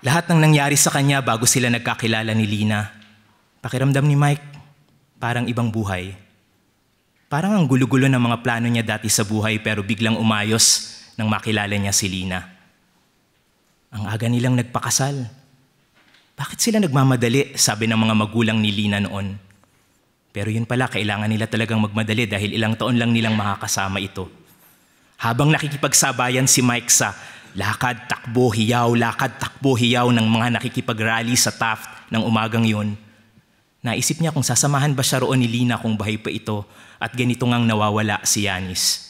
Lahat ng nangyari sa kanya bago sila nagkakilala ni Lina, pakiramdam ni Mike, parang ibang buhay. Parang ang gulo-gulo ng mga plano niya dati sa buhay pero biglang umayos nang makilala niya si Lina. Ang aga nilang nagpakasal. Bakit sila nagmamadali, sabi ng mga magulang ni Lina noon. Pero yun pala, kailangan nila talagang magmadali dahil ilang taon lang nilang makakasama ito. Habang nakikipagsabayan si Mike sa lakad, takbo, hiyaw ng mga nakikipag-rally sa Taft ng umagang yun, naisip niya kung sasamahan ba siya roon ni Lina kung bahay pa ito at ganito ngang nawawala si Yanis.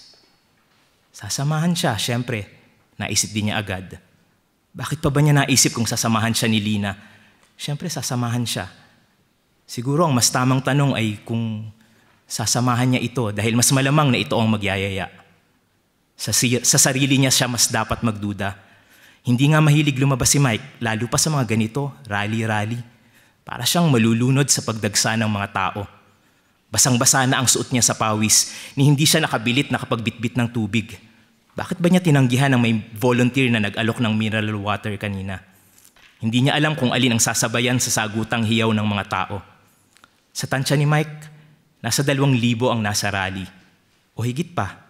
Sasamahan siya, syempre. Naisip din niya agad. Bakit pa ba niya naisip kung sasamahan siya ni Lina? Syempre sasamahan siya. Siguro ang mas tamang tanong ay kung sasamahan niya ito dahil mas malamang na ito ang magyayaya. Sa sarili niya siya mas dapat magduda. Hindi nga mahilig lumabas si Mike, lalo pa sa mga ganito, rally-rally. Para siyang malulunod sa pagdagsa ng mga tao. Basang-basa na ang suot niya sa pawis, ni hindi siya nakabilit na kapag bitbit ng tubig. Bakit ba niya tinanggihan ng may volunteer na nag-alok ng mineral water kanina? Hindi niya alam kung alin ang sasabayan sa sagutang hiyaw ng mga tao. Sa tansya ni Mike, nasa 2,000 ang nasa rally. O higit pa.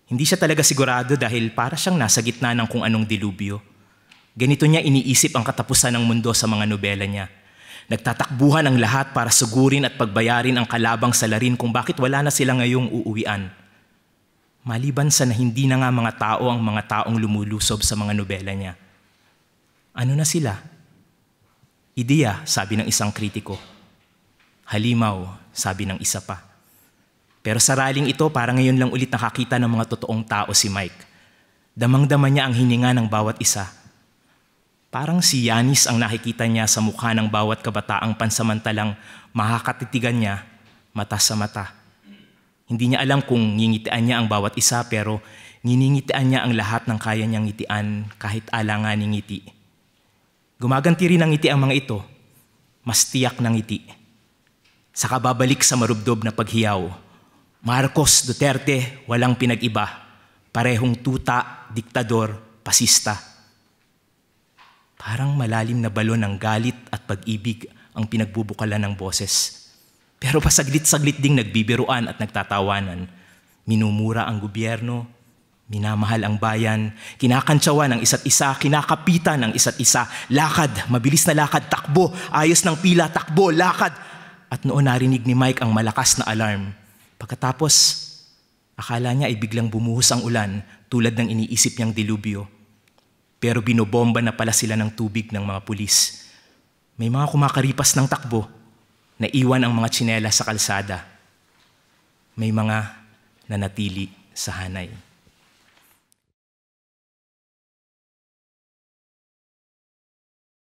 Hindi siya talaga sigurado dahil para siyang nasa gitna ng kung anong dilubyo. Ganito niya iniisip ang katapusan ng mundo sa mga nobela niya. Nagtatakbuhan ang lahat para sugurin at pagbayarin ang kalabang salarin kung bakit wala na sila ngayong uuwian. Maliban sa na hindi na nga mga tao ang mga taong lumulusob sa mga nobela niya. Ano na sila? Ideya, sabi ng isang kritiko. Halimaw, sabi ng isa pa. Pero sa raling ito, para ngayon lang ulit nakakita ng mga totoong tao si Mike. Damang-dama niya ang hininga ng bawat isa. Parang si Yanis ang nakikita niya sa mukha ng bawat kabataang pansamantalang makakatitigan niya mata sa mata. Hindi niya alam kung ngingitian niya ang bawat isa pero nginingitian niya ang lahat ng kaya niyang ngitian kahit alangan ng ngiti. Gumaganti rin ang ngiti ang mga ito, mas tiyak ng ngiti. Sa kababalik sa marubdob na paghiyaw, Marcos, Duterte, walang pinag-iba. Parehong tuta, diktador, pasista. Parang malalim na balon ng galit at pag-ibig ang pinagbubukalan ng boses. Pero pasaglit-saglit ding nagbibiruan at nagtatawanan. Minumura ang gobyerno, minamahal ang bayan, kinakantsawan ang isa't isa, kinakapitan ang isa't isa. Lakad, mabilis na lakad, takbo, ayos ng pila, takbo, lakad. At noon narinig ni Mike ang malakas na alarm. Pagkatapos, akala niya ay biglang bumuhos ang ulan tulad ng iniisip niyang dilubyo. Pero binobomba na pala sila ng tubig ng mga pulis. May mga kumakaripas ng takbo, naiwan ang mga tsinelas sa kalsada. May mga nanatili sa hanay.